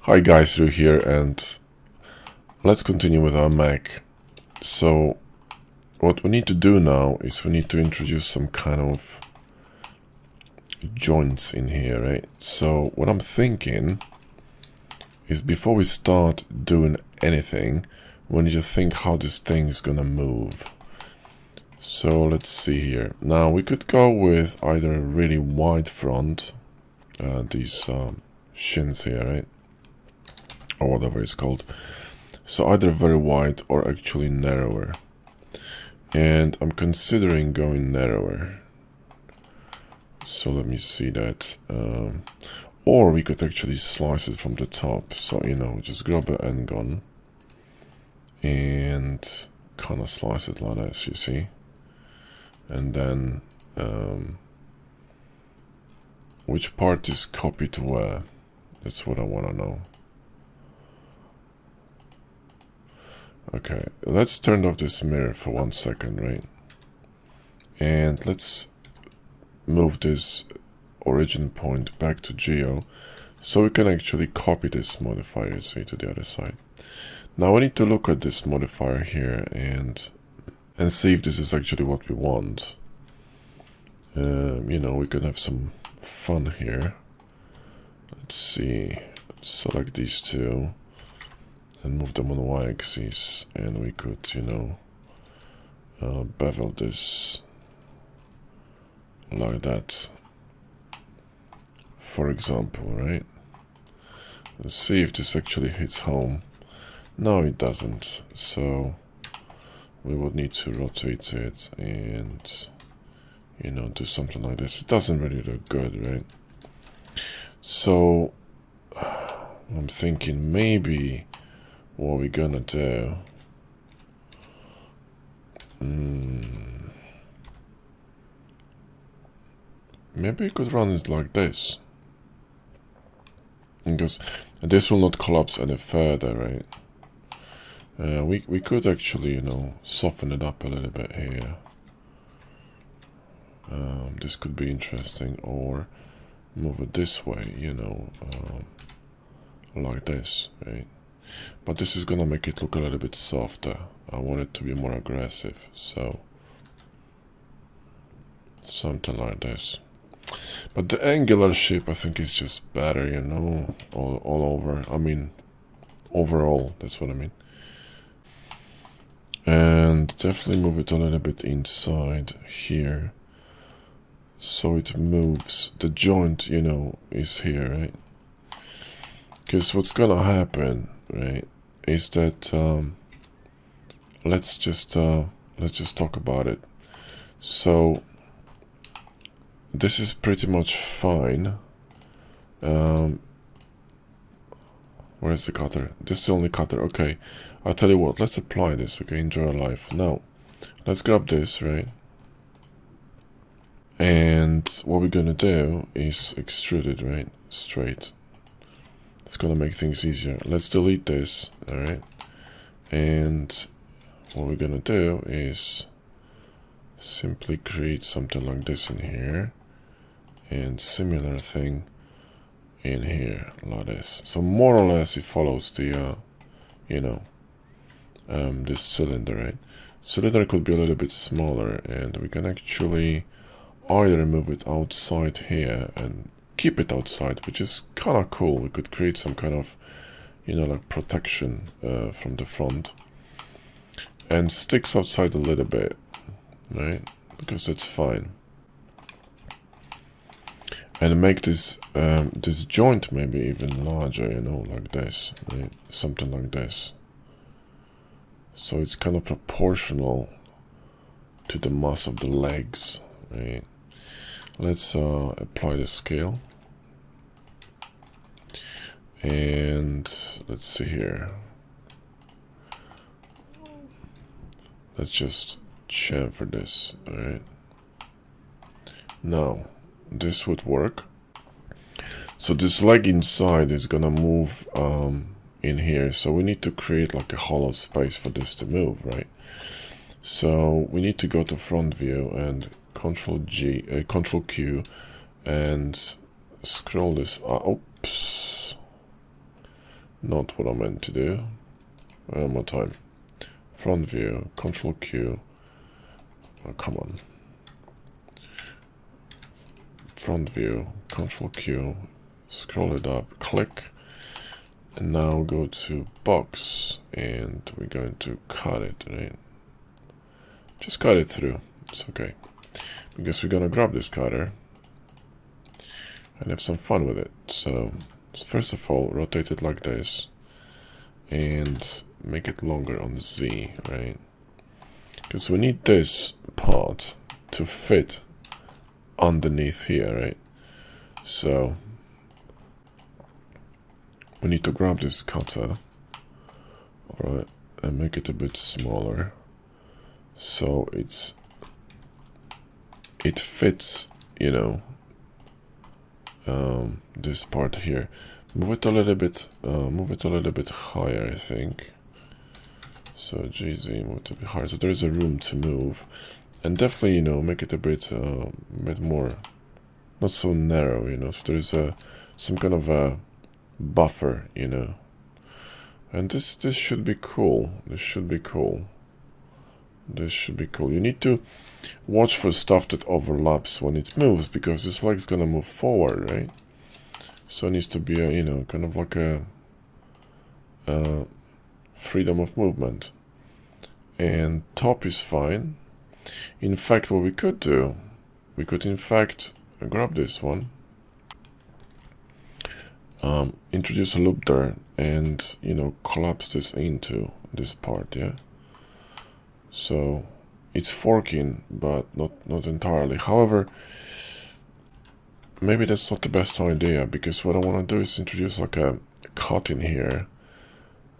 Hi guys, Ryu here, and let's continue with our Mac. So what we need to do now is we need to introduce some kind of joints in here, right? So what I'm thinking is before we start doing anything, we need to think how this thing is gonna move. So let's see here. Now we could go with either a really wide front, these shins here, right? Or whatever it's called. So either very wide or actually narrower. And I'm considering going narrower. So let me see that. Or we could actually slice it from the top. So, you know, just grab an end gun and kind of slice it like this, you see. And then which part is copied to where? That's what I want to know. Okay, let's turn off this mirror for 1 second, right? And let's move this origin point back to Geo so we can actually copy this modifier, say, to the other side. Now we need to look at this modifier here and see if this is actually what we want. You know, we can have some fun here. Let's see, let's select these two and move them on the y-axis, and we could, you know, bevel this like that, for example, right? Let's see if this actually hits home. No, it doesn't, so we would need to rotate it and, you know, do something like this. It doesn't really look good, right? So I'm thinking maybe what we're gonna do, maybe we could run it like this, because this will not collapse any further, right? We could actually, you know, soften it up a little bit here. This could be interesting, or move it this way, you know, like this, right? But this is gonna make it look a little bit softer. I want it to be more aggressive, so something like this. But the angular shape, I think, is just better, you know, all over. I mean, overall, that's what I mean. And definitely move it a little bit inside here, so it moves. The joint, you know, is here, right? Because what's gonna happen, right, is that let's just talk about it. So this is pretty much fine. Where's the cutter? This is the only cutter. Okay, I'll tell you what, let's apply this. Okay, enjoy our life. Now let's grab this, right? And what we're gonna do is extrude it, right, straight. It's gonna make things easier. Let's delete this, all right? And what we're gonna do is simply create something like this in here, and similar thing in here, like this. So more or less it follows the, you know, this cylinder, right? Cylinder could be a little bit smaller, and we can actually either move it outside here and keep it outside, which is kind of cool. We could create some kind of, you know, like protection from the front, and sticks outside a little bit, right? Because that's fine. And make this this joint maybe even larger, you know, like this, right? Something like this. So it's kind of proportional to the mass of the legs, right? Let's apply the scale. And let's see here. Let's just chamfer this, alright? Now, this would work. So this leg inside is gonna move in here. So we need to create like a hollow space for this to move, right? So we need to go to front view and Control Q and scroll this. Oops. Not what I meant to do. One more time. Front view, Control Q. Oh, come on. Front view, Control Q. Scroll it up, click. And now go to box. And we're going to cut it, right? Just cut it through. It's okay. Because we're gonna grab this cutter and have some fun with it. So first of all, rotate it like this and make it longer on Z, right? Because we need this part to fit underneath here, right? So we need to grab this cutter, alright, and make it a bit smaller so it fits, you know, this part here. Move it a little bit higher, I think. So GZ, move it a bit higher, so there is a room to move, and definitely, you know, make it a bit more, not so narrow, you know. So there is some kind of a buffer, you know, and this should be cool. This should be cool. You need to watch for stuff that overlaps when it moves, because this leg's gonna move forward, right? So it needs to be a, you know, kind of like a freedom of movement. And top is fine. In fact, what we could do, we could in fact grab this one, introduce a loop there, and, you know, collapse this into this part, yeah? So it's forking, but not entirely. However, maybe that's not the best idea, because what I want to do is introduce like a cut in here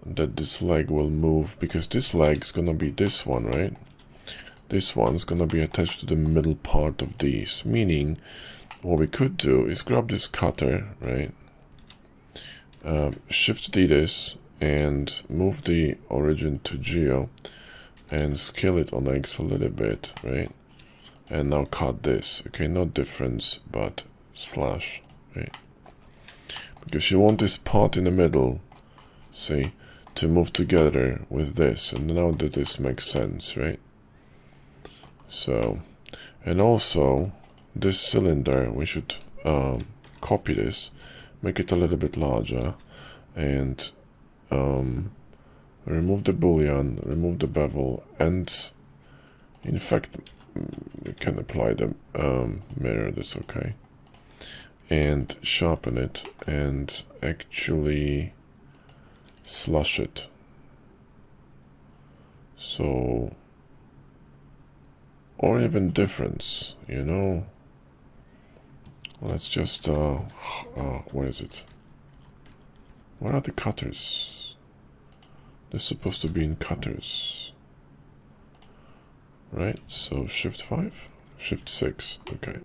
that this leg will move, because this leg's gonna be this one, right? This one's gonna be attached to the middle part of these, meaning what we could do is grab this cutter, right? Shift D this and move the origin to Geo and scale it on X a little bit, right? And now cut this, okay? Not difference, but slash, right? Because you want this part in the middle, see, to move together with this, and now that this makes sense, right? So, and also this cylinder, we should copy this, make it a little bit larger, and remove the boolean, remove the bevel, and in fact we can apply the mirror, that's okay, and sharpen it and actually slush it. So, or even difference, you know. Let's just what is it? What are the cutters? They're supposed to be in cutters, right? So shift 5, shift 6, okay.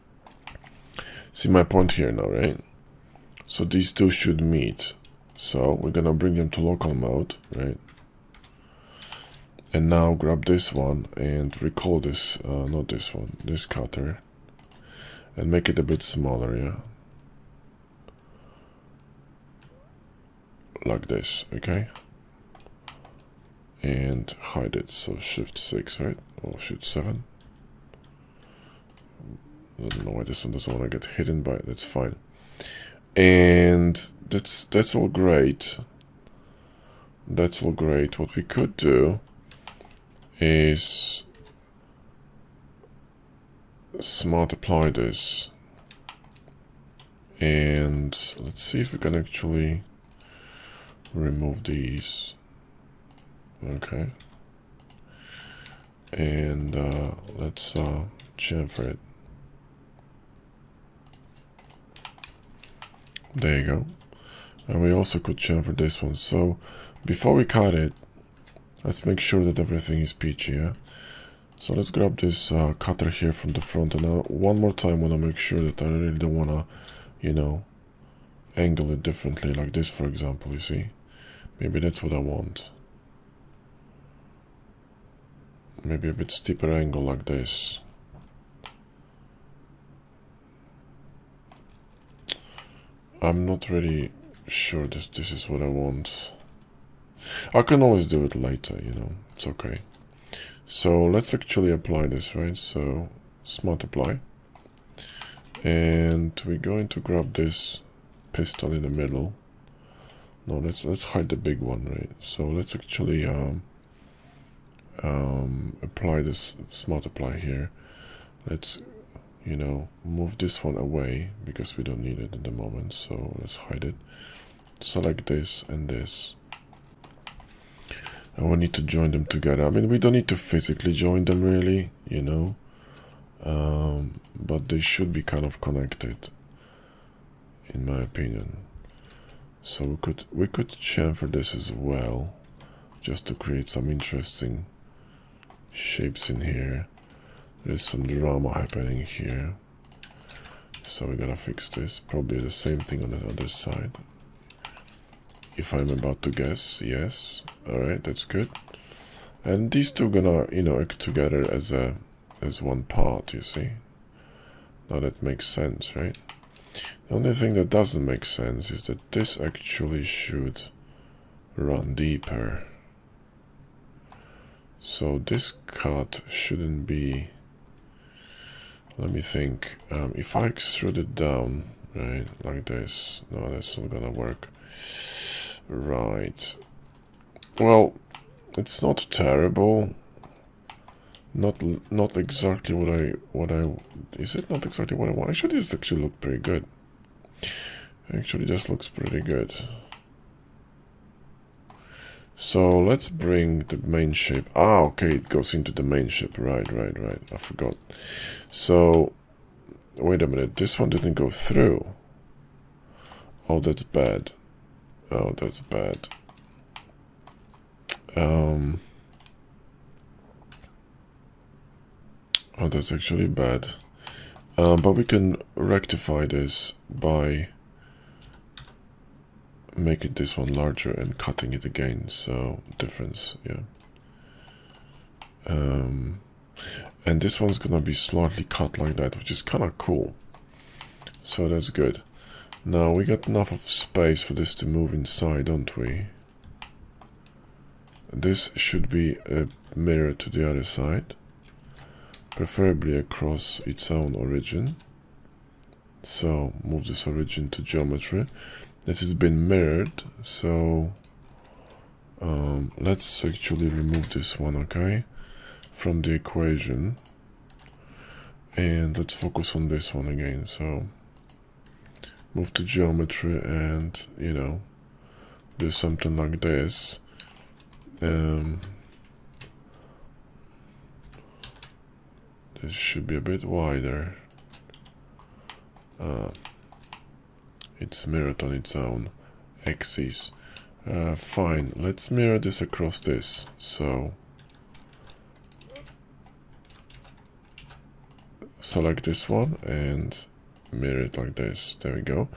See my point here now, right? So these two should meet. So we're gonna bring them to local mode, right? And now grab this one and recall this, not this one, this cutter, and make it a bit smaller, yeah? Like this, okay? And hide it, so shift 6, right? Or shift 7. I don't know why this one doesn't want to get hidden by it, that's fine. And that's all great. That's all great. What we could do is smart apply this, and let's see if we can actually remove these, okay, and let's chamfer it. There you go. And we also could chamfer this one. So before we cut it, let's make sure that everything is peachy, yeah? So let's grab this cutter here from the front, and now one more time want to make sure that I really don't want to, you know, angle it differently, like this for example, you see? Maybe that's what I want. Maybe a bit steeper angle like this. I'm not really sure this is what I want. I can always do it later, you know, it's okay. So let's actually apply this, right? So smart apply. And we're going to grab this piston in the middle. No, let's hide the big one, right? So let's actually apply this smart apply here. Let's, you know, move this one away because we don't need it at the moment. So let's hide it. Select this and this. And we need to join them together. I mean, we don't need to physically join them really, you know, but they should be kind of connected, in my opinion. So we could chamfer this as well, just to create some interesting shapes in here. There's some drama happening here, so we gotta fix this. Probably the same thing on the other side, if I'm about to guess. Yes, all right, that's good. And these two gonna, you know, act together as one part, you see. Now that makes sense, right? The only thing that doesn't make sense is that this actually should run deeper. So this cut shouldn't be, let me think, if I extrude it down, right, like this, no, that's not gonna work. Right. Well, it's not terrible. Not exactly what I is it not exactly what I want? Actually, this actually look pretty good. Actually, this looks pretty good. So let's bring the main shape. Ah, okay, it goes into the main shape. Right. I forgot. So wait a minute. This one didn't go through. Oh, that's bad. Oh, that's bad. Oh, that's actually bad. But we can rectify this by making this one larger and cutting it again. So difference, yeah. And this one's gonna be slightly cut like that, which is kind of cool. So that's good. Now we got enough of space for this to move inside, don't we? This should be a mirror to the other side, preferably across its own origin. So move this origin to geometry. This has been mirrored, so let's actually remove this one, okay, from the equation, and let's focus on this one again. So move to geometry and, you know, do something like this. This should be a bit wider. It's mirrored on its own axis. Fine, let's mirror this across this. So select this one and mirror it like this. There we go.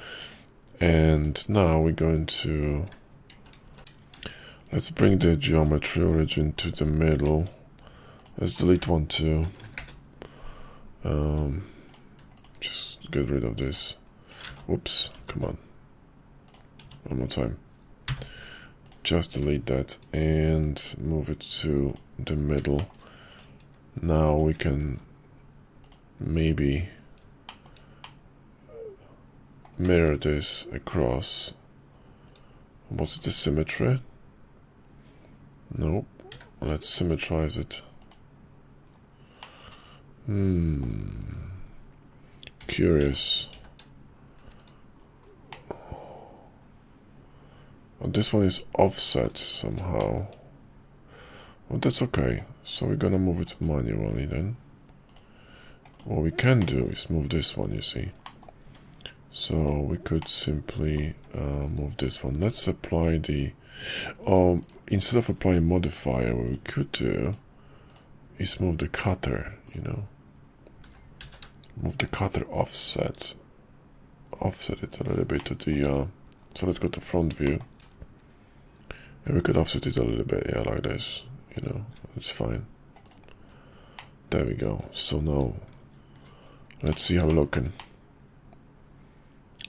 And now we're going to, let's bring the geometry origin to the middle. Let's delete one too. Just get rid of this. Whoops, come on. One more time. Just delete that and move it to the middle. Now we can maybe mirror this across. What's the symmetry? Nope. Let's symmetrize it. Curious. This one is offset somehow. Well, that's okay. So we're gonna move it manually then. What we can do is move this one, you see. So we could simply move this one. Let's apply the... instead of applying modifier, what we could do is move the cutter, you know. Move the cutter offset. Offset it a little bit to the... so let's go to front view. And we could offset it a little bit, yeah, like this, you know, it's fine. There we go. So now, let's see how we're looking.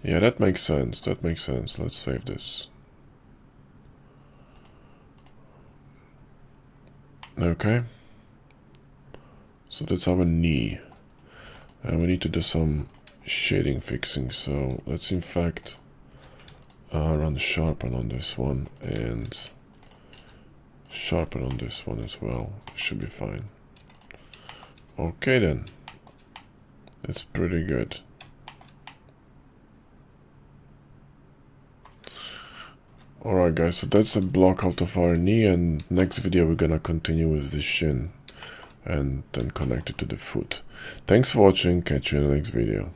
Yeah, that makes sense. That makes sense. Let's save this. Okay. So that's our knee. And we need to do some shading fixing. So let's in fact run sharpen on this one and sharpen on this one as well. Should be fine. Okay then. It's pretty good. Alright guys, so that's a block out of our knee, and next video we're gonna continue with the shin and then connect it to the foot. Thanks for watching, catch you in the next video.